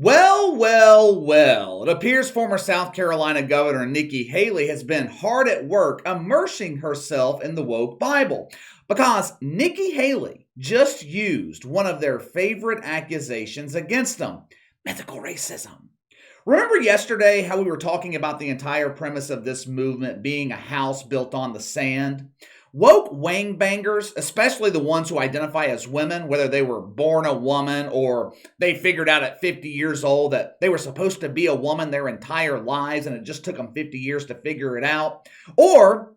Well. It appears former South Carolina Governor Nikki Haley has been hard at work immersing herself in the woke Bible because Nikki Haley just used one of their favorite accusations against them: mythical racism. Remember yesterday how we were talking about the entire premise of this movement being a house built on the sand? Woke wangbangers, especially the ones who identify as women, whether they were born a woman or they figured out at 50 years old that they were supposed to be a woman their entire lives and it just took them 50 years to figure it out, or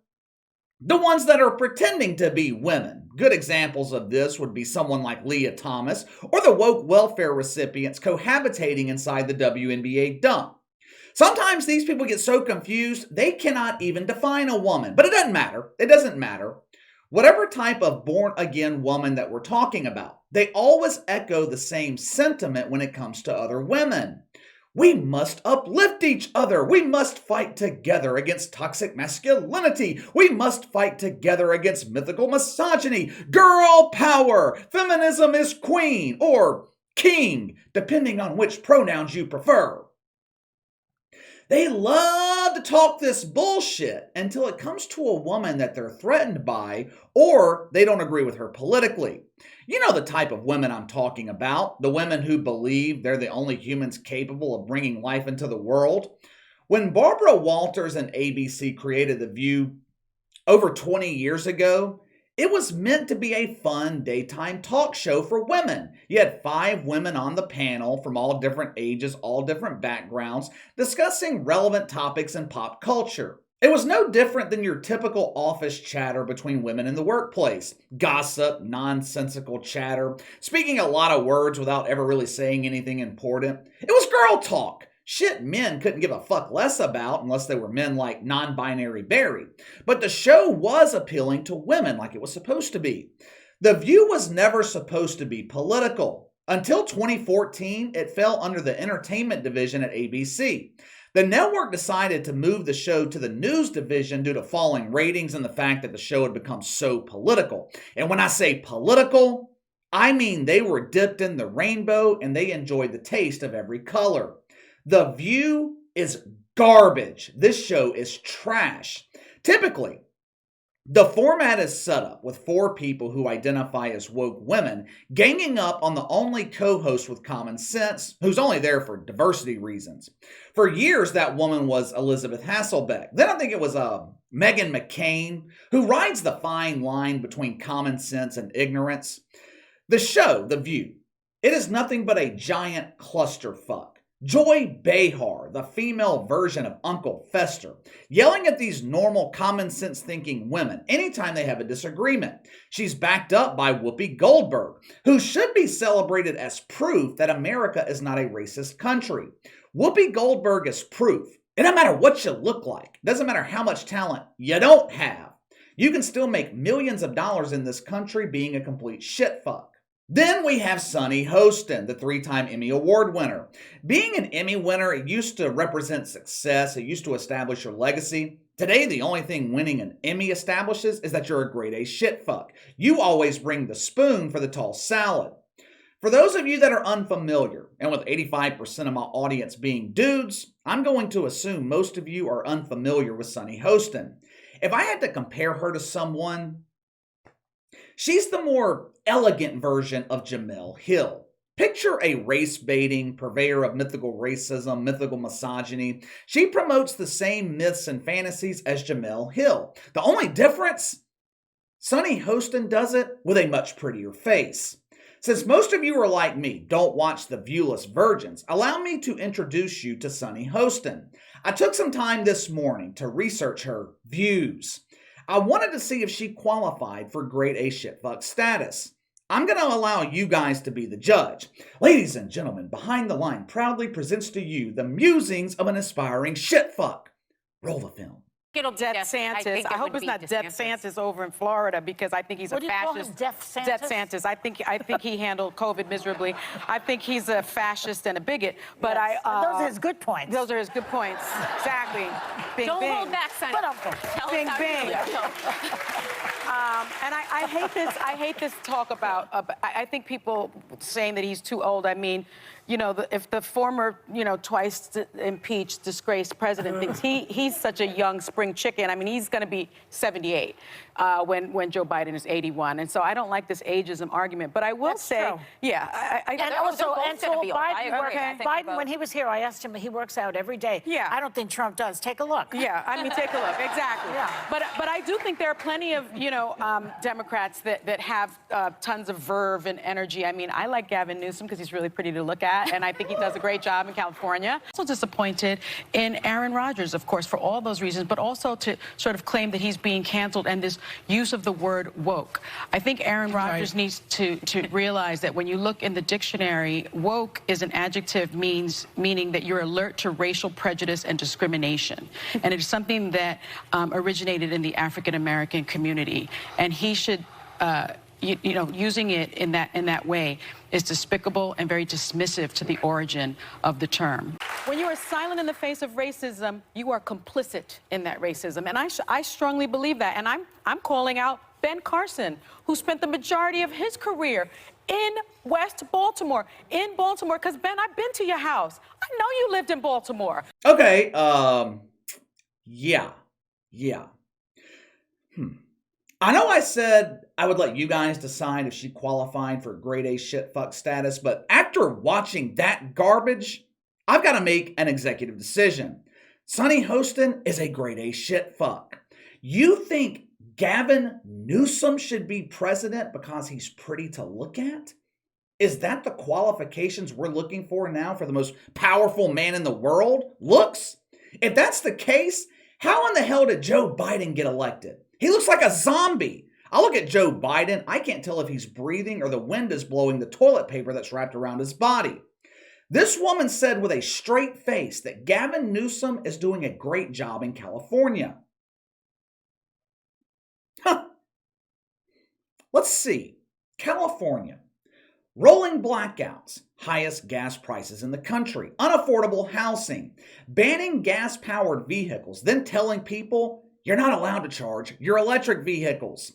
the ones that are pretending to be women. Good examples of this would be someone like Leah Thomas or the woke welfare recipients cohabitating inside the WNBA dump. Sometimes these people get so confused they cannot even define a woman. But it doesn't matter. It doesn't matter. Whatever type of born-again woman that we're talking about, they always echo the same sentiment when it comes to other women. We must uplift each other. We must fight together against toxic masculinity. We must fight together against mythical misogyny. Girl power. Feminism is queen or king, depending on which pronouns you prefer. They love to talk this bullshit until it comes to a woman that they're threatened by or they don't agree with her politically. You know the type of women I'm talking about, the women who believe they're the only humans capable of bringing life into the world. When Barbara Walters and ABC created The View over 20 years ago, it was meant to be a fun daytime talk show for women. You had 5 women on the panel from all different ages, all different backgrounds, discussing relevant topics in pop culture. It was no different than your typical office chatter between women in the workplace. Gossip, nonsensical chatter, speaking a lot of words without ever really saying anything important. It was girl talk. Shit men couldn't give a fuck less about unless they were men like non-binary Barry. But the show was appealing to women like it was supposed to be. The View was never supposed to be political. Until 2014, it fell under the entertainment division at ABC. The network decided to move the show to the news division due to falling ratings and the fact that the show had become so political. And when I say political, I mean they were dipped in the rainbow and they enjoyed the taste of every color. The View is garbage. This show is trash. Typically, the format is set up with 4 people who identify as woke women ganging up on the only co-host with common sense, who's only there for diversity reasons. For years, that woman was Elizabeth Hasselbeck. Then I think it was Meghan McCain, who rides the fine line between common sense and ignorance. The show, The View, it is nothing but a giant clusterfuck. Joy Behar, the female version of Uncle Fester, yelling at these normal, common-sense thinking women anytime they have a disagreement. She's backed up by Whoopi Goldberg, who should be celebrated as proof that America is not a racist country. Whoopi Goldberg is proof. It doesn't matter what you look like. It doesn't matter how much talent you don't have. You can still make millions of dollars in this country being a complete shitfuck. Then we have Sunny Hostin, the 3-time Emmy Award winner. Being an Emmy winner, it used to represent success. It used to establish your legacy. Today, the only thing winning an Emmy establishes is that you're a grade A shitfuck. You always bring the spoon for the tall salad. For those of you that are unfamiliar, and with 85% of my audience being dudes, I'm going to assume most of you are unfamiliar with Sunny Hostin. If I had to compare her to someone, she's the more elegant version of Jemele Hill. Picture a race-baiting purveyor of mythical racism, mythical misogyny. She promotes the same myths and fantasies as Jemele Hill. The only difference? Sunny Hostin does it with a much prettier face. Since most of you are like me, don't watch The Viewless Virgins, allow me to introduce you to Sunny Hostin. I took some time this morning to research her views. I wanted to see if she qualified for grade A shitfuck status. I'm going to allow you guys to be the judge. Ladies and gentlemen, Behind the Line proudly presents to you the musings of an aspiring shitfuck. Roll the film. It'll Death Santis. I hope it's not Death Santis over in Florida because I think he's a fascist. Death Santis? Death Santis. I think he handled COVID miserably. I think he's a fascist and a bigot. But Yes. Those are his good points. Those are his good points. Exactly. Bing, Don't bing. hold back, Sunny. Bing, bing. And I hate this talk about. I think people saying that he's too old. I mean, if the former, twice impeached, disgraced president thinks he's such a young spring chicken, I mean, he's going to be 78 when Joe Biden is 81. And so I don't like this ageism argument. But I will say, true. yeah. And also, Biden, when he he was here, I asked him, he works out every day. Yeah. I don't think Trump does. Take a look. Yeah, I mean, take a look. Exactly. Yeah. But I do think there are plenty of, Democrats that have tons of verve and energy. I mean, I like Gavin Newsom because he's really pretty to look at, and I think he does a great job in California. Also disappointed in Aaron Rodgers, of course, for all those reasons, but also to sort of claim that he's being canceled and this use of the word woke. I think Aaron Rodgers needs to realize that when you look in the dictionary, woke is an adjective meaning that you're alert to racial prejudice and discrimination. And it is something that originated in the African American community. And he should, using it in that way is despicable and very dismissive to the origin of the term. When you are silent in the face of racism, you are complicit in that racism. And I strongly believe that. And I'm calling out Ben Carson, who spent the majority of his career in West Baltimore, because Ben, I've been to your house. I know you lived in Baltimore. Okay, yeah. I know I said I would let you guys decide if she qualified for grade A shitfuck status, but after watching that garbage, I've got to make an executive decision. Sunny Hostin is a grade A shitfuck. You think Gavin Newsom should be president because he's pretty to look at? Is that the qualifications we're looking for now for the most powerful man in the world? Looks? If that's the case, how in the hell did Joe Biden get elected? He looks like a zombie. I look at Joe Biden, I can't tell if he's breathing or the wind is blowing the toilet paper that's wrapped around his body. This woman said with a straight face that Gavin Newsom is doing a great job in California. Let's see. California. Rolling blackouts, highest gas prices in the country, unaffordable housing, banning gas-powered vehicles, then telling people you're not allowed to charge your electric vehicles.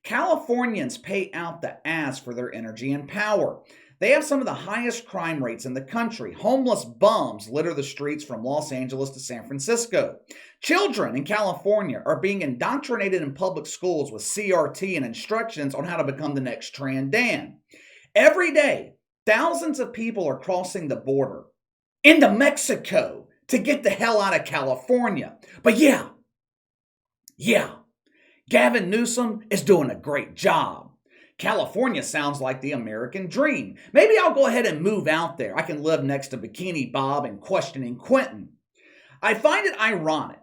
Californians pay out the ass for their energy and power. They have some of the highest crime rates in the country. Homeless bums litter the streets from Los Angeles to San Francisco. Children in California are being indoctrinated in public schools with CRT and instructions on how to become the next Tran Dan. Every day, thousands of people are crossing the border into Mexico to get the hell out of California. But yeah, Gavin Newsom is doing a great job. California sounds like the American dream. Maybe I'll go ahead and move out there. I can live next to Bikini Bob and Questioning Quentin. I find it ironic.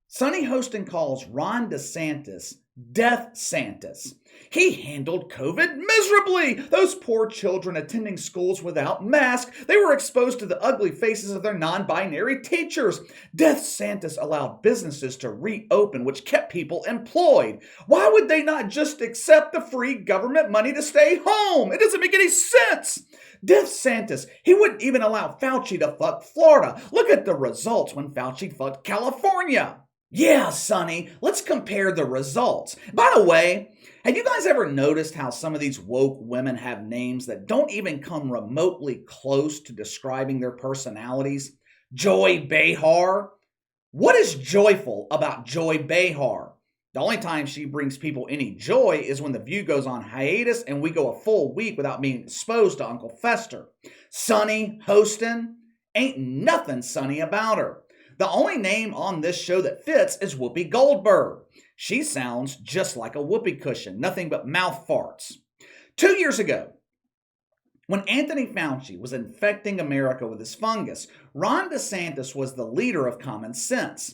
Sunny Hostin calls Ron DeSantis Death Santis. He handled COVID miserably. Those poor children attending schools without masks, they were exposed to the ugly faces of their non-binary teachers. Death Santis allowed businesses to reopen, which kept people employed. Why would they not just accept the free government money to stay home? It doesn't make any sense. Death Santis, he wouldn't even allow Fauci to fuck Florida. Look at the results when Fauci fucked California. Yeah, Sonny, let's compare the results. By the way, have you guys ever noticed how some of these woke women have names that don't even come remotely close to describing their personalities? Joy Behar? What is joyful about Joy Behar? The only time she brings people any joy is when The View goes on hiatus and we go a full week without being exposed to Uncle Fester. Sunny Hostin? Ain't nothing sunny about her. The only name on this show that fits is Whoopi Goldberg. She sounds just like a whoopee cushion, nothing but mouth farts. 2 years ago, when Anthony Fauci was infecting America with his fungus, Ron DeSantis was the leader of common sense.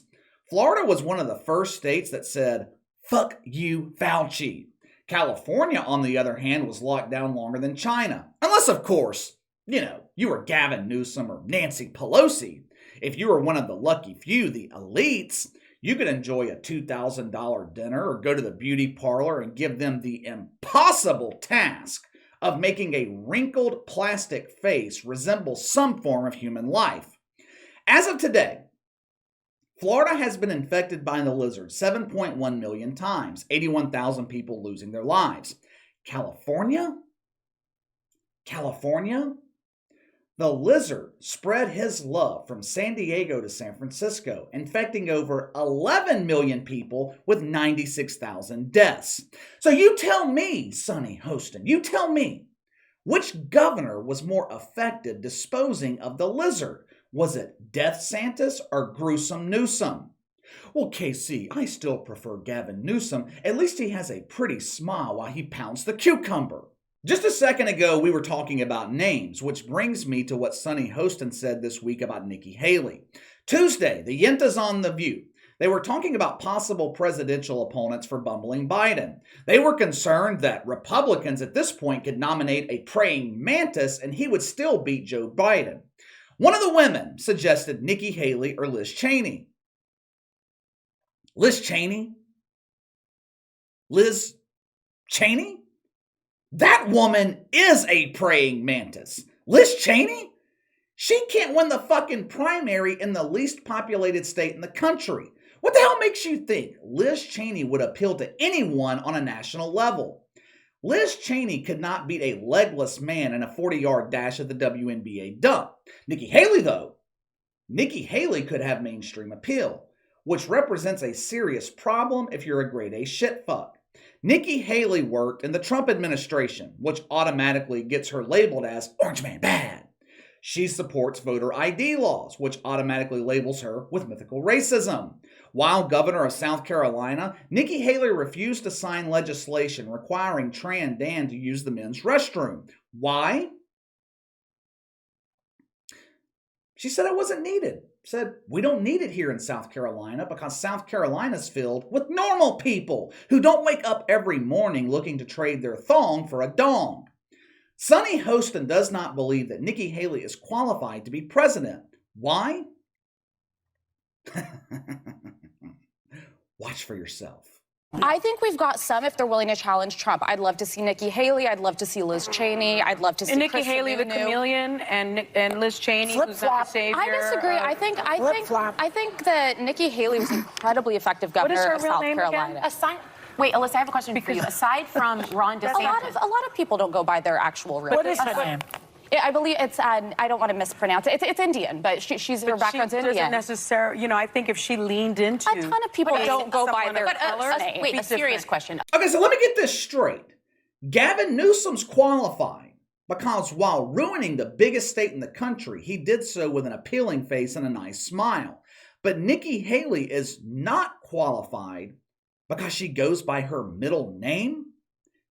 Florida was one of the first states that said, "Fuck you, Fauci." California, on the other hand, was locked down longer than China. Unless, of course, you were Gavin Newsom or Nancy Pelosi. If you were one of the lucky few, the elites, you could enjoy a $2,000 dinner or go to the beauty parlor and give them the impossible task of making a wrinkled plastic face resemble some form of human life. As of today, Florida has been infected by the lizard 7.1 million times, 81,000 people losing their lives. California? The lizard spread his love from San Diego to San Francisco, infecting over 11 million people with 96,000 deaths. So you tell me, Sunny Hostin, you tell me, which governor was more effective disposing of the lizard? Was it Death Santis or Gruesome Newsom? Well, KC, I still prefer Gavin Newsom. At least he has a pretty smile while he pounds the cucumber. Just a second ago, we were talking about names, which brings me to what Sunny Hostin said this week about Nikki Haley. Tuesday, the Yentas on The View. They were talking about possible presidential opponents for bumbling Biden. They were concerned that Republicans at this point could nominate a praying mantis and he would still beat Joe Biden. One of the women suggested Nikki Haley or Liz Cheney. Liz Cheney? Liz Cheney? That woman is a praying mantis. Liz Cheney? She can't win the fucking primary in the least populated state in the country. What the hell makes you think Liz Cheney would appeal to anyone on a national level? Liz Cheney could not beat a legless man in a 40-yard dash at the WNBA dunk. Nikki Haley, though, Nikki Haley could have mainstream appeal, which represents a serious problem if you're a grade A shitfuck. Nikki Haley worked in the Trump administration, which automatically gets her labeled as Orange Man Bad. She supports voter ID laws, which automatically labels her with mythical racism. While governor of South Carolina, Nikki Haley refused to sign legislation requiring Tran Dan to use the men's restroom. Why? She said it wasn't needed. Said, we don't need it here in South Carolina because South Carolina's filled with normal people who don't wake up every morning looking to trade their thong for a dong. Sunny Hostin does not believe that Nikki Haley is qualified to be president. Why? Watch for yourself. I think we've got some if they're willing to challenge Trump. I'd love to see Nikki Haley. I'd love to see Liz Cheney. I'd love to see Nikki Haley, the chameleon, and Liz Cheney, who's not the savior. I disagree. I think that Nikki Haley was an incredibly effective governor of South Carolina. Wait, Alyssa, I have a question for you. Aside from Ron DeSantis, a lot of people don't go by their actual real name. What is her name? I believe it's, I don't want to mispronounce it. It's Indian, but her background's Indian. Doesn't necessarily, I think if she leaned into... A ton of people don't go by their color. Wait, a serious question. Okay, so let me get this straight. Gavin Newsom's qualified because while ruining the biggest state in the country, he did so with an appealing face and a nice smile. But Nikki Haley is not qualified because she goes by her middle name?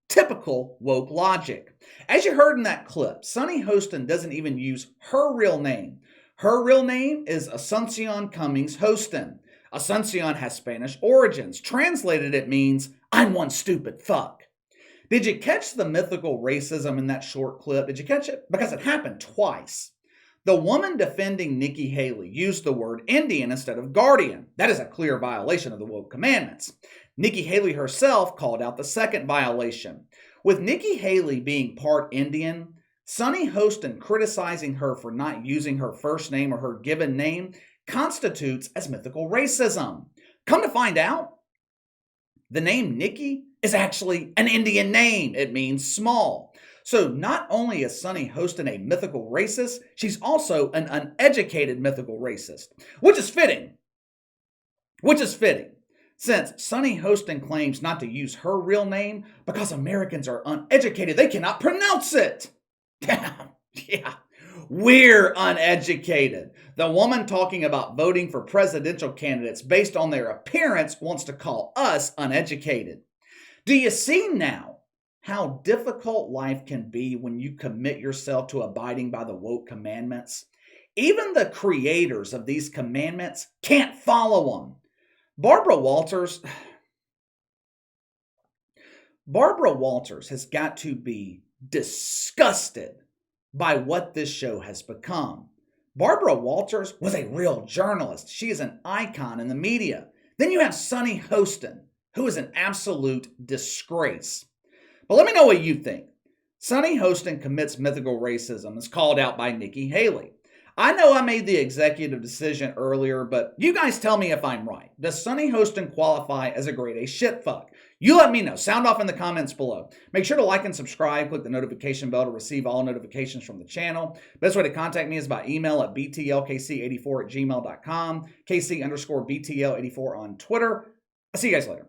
Typical woke logic. As you heard in that clip, Sunny Hostin doesn't even use her real name. Her real name is Asuncion Cummings Hostin. Asuncion has Spanish origins. Translated, it means, I'm one stupid fuck. Did you catch the mythical racism in that short clip? Did you catch it? Because it happened twice. The woman defending Nikki Haley used the word Indian instead of guardian. That is a clear violation of the woke commandments. Nikki Haley herself called out the second violation. With Nikki Haley being part Indian, Sunny Hostin criticizing her for not using her first name or her given name constitutes as mythical racism. Come to find out, the name Nikki is actually an Indian name. It means small. So not only is Sunny Hostin a mythical racist, she's also an uneducated mythical racist, which is fitting. Since Sunny Hostin claims not to use her real name because Americans are uneducated, they cannot pronounce it. Yeah, we're uneducated. The woman talking about voting for presidential candidates based on their appearance wants to call us uneducated. Do you see now how difficult life can be when you commit yourself to abiding by the woke commandments? Even the creators of these commandments can't follow them. Barbara Walters has got to be disgusted by what this show has become. Barbara Walters was a real journalist. She is an icon in the media. Then you have Sunny Hostin, who is an absolute disgrace. But let me know what you think. Sunny Hostin commits mythical racism, is called out by Nikki Haley. I know I made the executive decision earlier, but you guys tell me if I'm right. Does Sunny Hostin qualify as a grade A shitfuck? You let me know. Sound off in the comments below. Make sure to like and subscribe. Click the notification bell to receive all notifications from the channel. Best way to contact me is by email at btlkc84@gmail.com, KC_BTL84 on Twitter. I'll see you guys later.